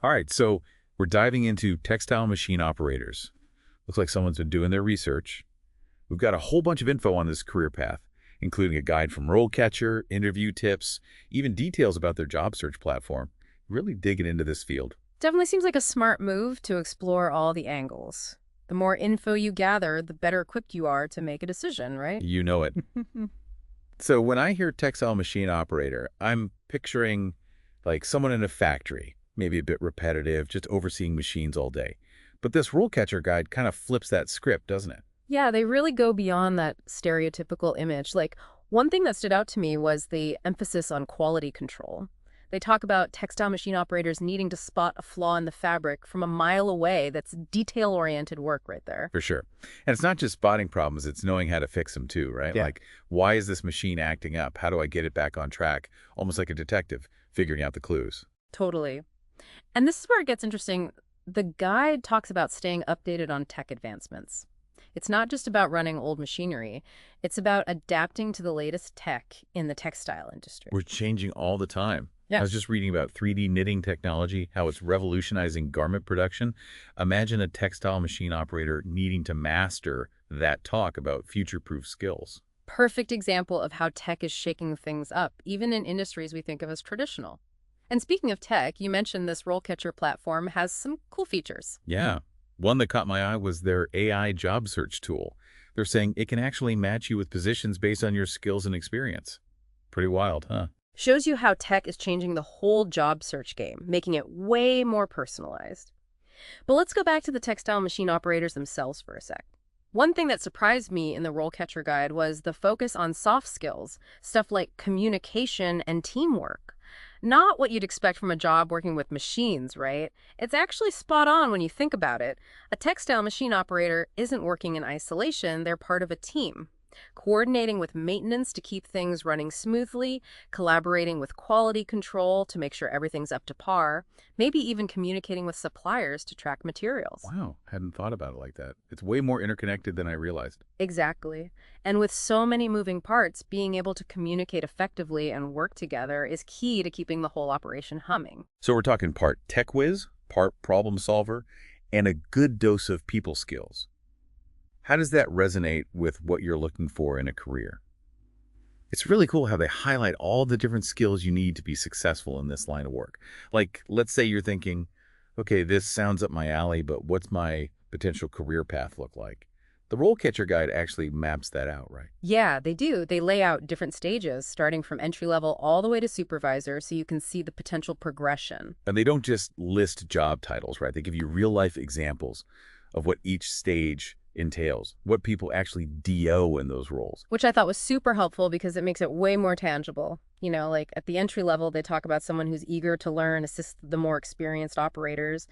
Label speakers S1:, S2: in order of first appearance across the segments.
S1: All right, so we're diving into textile machine operators. Looks like someone's been doing their research. We've got a whole bunch of info on this career path, including a guide from RoleCatcher, interview tips, even details about their job search platform. Really digging into this field.
S2: Definitely seems like a smart move to explore all the angles. The more info you gather, the better equipped you are to make a decision, right?
S1: You know it. So when I hear textile machine operator, I'm picturing like someone in a factory, maybe a bit repetitive, just overseeing machines all day. But this RoleCatcher guide kind of flips that script, doesn't it?
S2: Yeah, they really go beyond that stereotypical image. Like, one thing that stood out to me was the emphasis on quality control. They talk about textile machine operators needing to spot a flaw in the fabric from a mile away. That's detail-oriented work right there.
S1: For sure. And it's not just spotting problems, it's knowing how to fix them too, right?
S2: Yeah.
S1: Like, why is this machine acting up? How do I get it back on track? Almost like a detective figuring out the clues.
S2: Totally. And this is where it gets interesting. The guide talks about staying updated on tech advancements. It's not just about running old machinery. It's about adapting to the latest tech in the textile industry.
S1: We're changing all the time. I
S2: Yeah.
S1: was just reading about 3D knitting technology, how it's revolutionizing garment production. Imagine a textile machine operator needing to master that talk about future-proof skills.
S2: Perfect example of how tech is shaking things up, even in industries we think of as traditional. And speaking of tech, you mentioned this RoleCatcher platform has some cool features.
S1: Yeah. One that caught my eye was their AI job search tool. They're saying it can actually match you with positions based on your skills and experience. Pretty wild, huh?
S2: Shows you how tech is changing the whole job search game, making it way more personalized. But let's go back to the textile machine operators themselves for a sec. One thing that surprised me in the RoleCatcher guide was the focus on soft skills, stuff like communication and teamwork. Not what you'd expect from a job working with machines, right? It's actually spot on when you think about it. A textile machine operator isn't working in isolation, they're part of a team. Coordinating with maintenance to keep things running smoothly, collaborating with quality control to make sure everything's up to par, maybe even communicating with suppliers to track materials.
S1: Wow, hadn't thought about it like that. It's way more interconnected than I realized.
S2: Exactly. And with so many moving parts, being able to communicate effectively and work together is key to keeping the whole operation humming.
S1: So we're talking part tech whiz, part problem solver, and a good dose of people skills. How does that resonate with what you're looking for in a career? It's really cool how they highlight all the different skills you need to be successful in this line of work. Like, let's say you're thinking, okay, this sounds up my alley, but what's my potential career path look like? The RoleCatcher guide actually maps that out, right?
S2: Yeah, they do. They lay out different stages, starting from entry level all the way to supervisor, so you can see the potential progression.
S1: And they don't just list job titles, right? They give you real life examples of what each stage entails, what people actually DO in those roles.
S2: Which I thought was super helpful because it makes it way more tangible. You know, like at the entry level, they talk about someone who's eager to learn, assist the more experienced operators.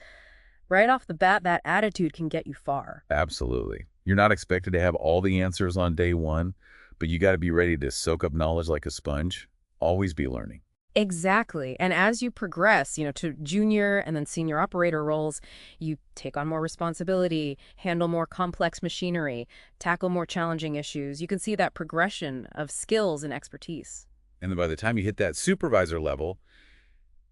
S2: Right off the bat, that attitude can get you far.
S1: Absolutely. You're not expected to have all the answers on day one, but you got to be ready to soak up knowledge like a sponge. Always be learning.
S2: Exactly. And as you progress, to junior and then senior operator roles, you take on more responsibility, handle more complex machinery, tackle more challenging issues. You can see that progression of skills and expertise.
S1: And then by the time you hit that supervisor level,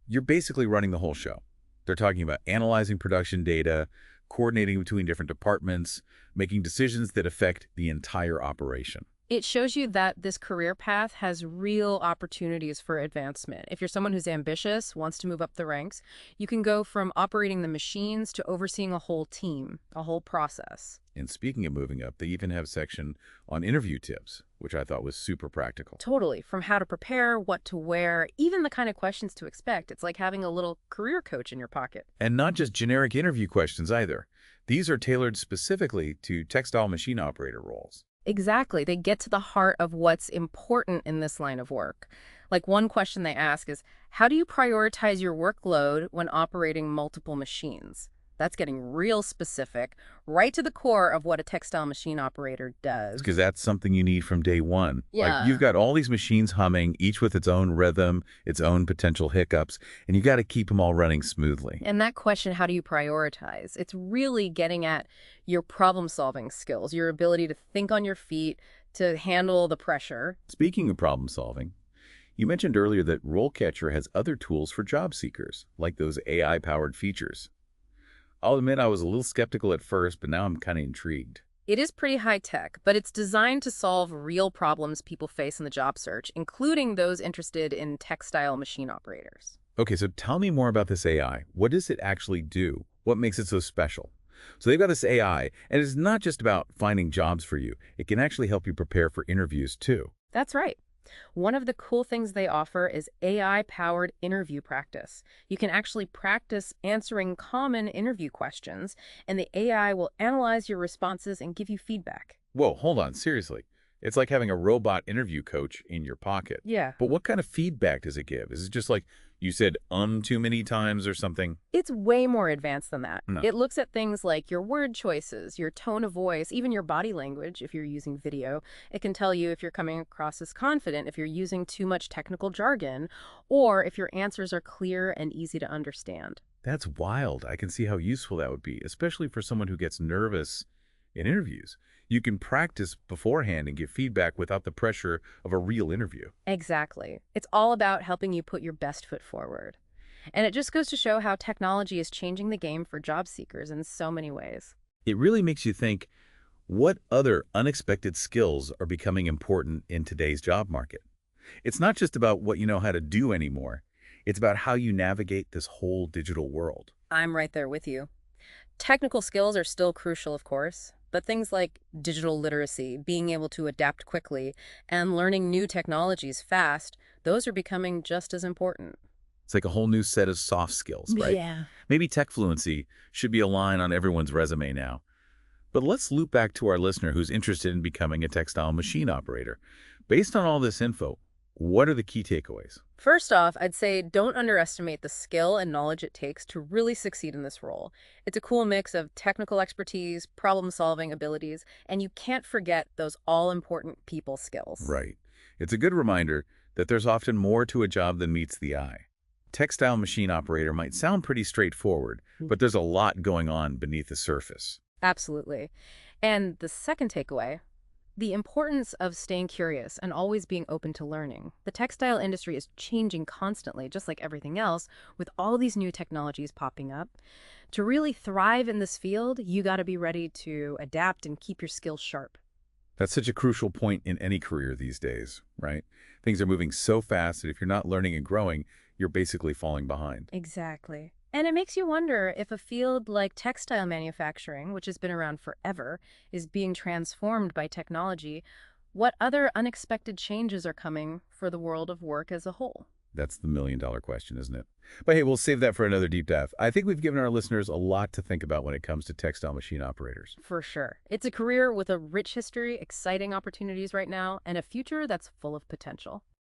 S1: you're basically running the whole show. They're talking about analyzing production data, coordinating between different departments, making decisions that affect the entire operation.
S2: It shows you that this career path has real opportunities for advancement. If you're someone who's ambitious, wants to move up the ranks, you can go from operating the machines to overseeing a whole team, a whole process.
S1: And speaking of moving up, they even have a section on interview tips, which I thought was super practical.
S2: Totally. From how to prepare, what to wear, even the kind of questions to expect. It's like having a little career coach in your pocket.
S1: And not just generic interview questions either. These are tailored specifically to textile machine operator roles.
S2: Exactly. They get to the heart of what's important in this line of work. Like one question they ask is, how do you prioritize your workload when operating multiple machines? That's getting real specific, right to the core of what a textile machine operator does.
S1: Because that's something you need from day one.
S2: Yeah.
S1: Like you've got all these machines humming, each with its own rhythm, its own potential hiccups, and you got to keep them all running smoothly.
S2: And that question, how do you prioritize? It's really getting at your problem-solving skills, your ability to think on your feet, to handle the pressure.
S1: Speaking of problem solving, You mentioned earlier that RoleCatcher has other tools for job seekers, like those AI-powered features. I'll admit I was a little skeptical at first, but now I'm kind of intrigued.
S2: It is pretty high tech, but it's designed to solve real problems people face in the job search, including those interested in textile machine operators.
S1: Okay, so tell me more about this AI. What does it actually do? What makes it so special? So they've got this AI, and it's not just about finding jobs for you. It can actually help you prepare for interviews, too.
S2: That's right. One of the cool things they offer is AI-powered interview practice. You can actually practice answering common interview questions, and the AI will analyze your responses and give you feedback.
S1: Whoa, hold on, seriously. It's like having a robot interview coach in your pocket.
S2: Yeah.
S1: But what kind of feedback does it give? Is it just like you said too many times or something?
S2: It's way more advanced than that.
S1: No.
S2: It looks at things like your word choices, your tone of voice, even your body language if you're using video. It can tell you if you're coming across as confident, if you're using too much technical jargon, or if your answers are clear and easy to understand.
S1: That's wild. I can see how useful that would be, especially for someone who gets nervous in interviews. You can practice beforehand and get feedback without the pressure of a real interview.
S2: Exactly. It's all about helping you put your best foot forward. And it just goes to show how technology is changing the game for job seekers in so many ways.
S1: It really makes you think, what other unexpected skills are becoming important in today's job market? It's not just about what you know how to do anymore. It's about how you navigate this whole digital world.
S2: I'm right there with you. Technical skills are still crucial, of course, but things like digital literacy, being able to adapt quickly, and learning new technologies fast, those are becoming just as important.
S1: It's like a whole new set of soft skills, right?
S2: Yeah.
S1: Maybe tech fluency should be a line on everyone's resume now. But let's loop back to our listener who's interested in becoming a textile machine operator. Based on all this info, what are the key takeaways?
S2: First off, I'd say don't underestimate the skill and knowledge it takes to really succeed in this role. It's a cool mix of technical expertise, problem-solving abilities, and you can't forget those all-important people skills.
S1: Right. It's a good reminder that there's often more to a job than meets the eye. Textile machine operator might sound pretty straightforward, but there's a lot going on beneath the surface.
S2: Absolutely. And the second takeaway, the importance of staying curious and always being open to learning. The textile industry is changing constantly, just like everything else, with all these new technologies popping up. To really thrive in this field, you got to be ready to adapt and keep your skills sharp.
S1: That's such a crucial point in any career these days, right? Things are moving so fast that if you're not learning and growing, you're basically falling behind.
S2: Exactly. And it makes you wonder if a field like textile manufacturing, which has been around forever, is being transformed by technology, what other unexpected changes are coming for the world of work as a whole?
S1: That's the million-dollar question, isn't it? But hey, we'll save that for another deep dive. I think we've given our listeners a lot to think about when it comes to textile machine operators.
S2: For sure. It's a career with a rich history, exciting opportunities right now, and a future that's full of potential.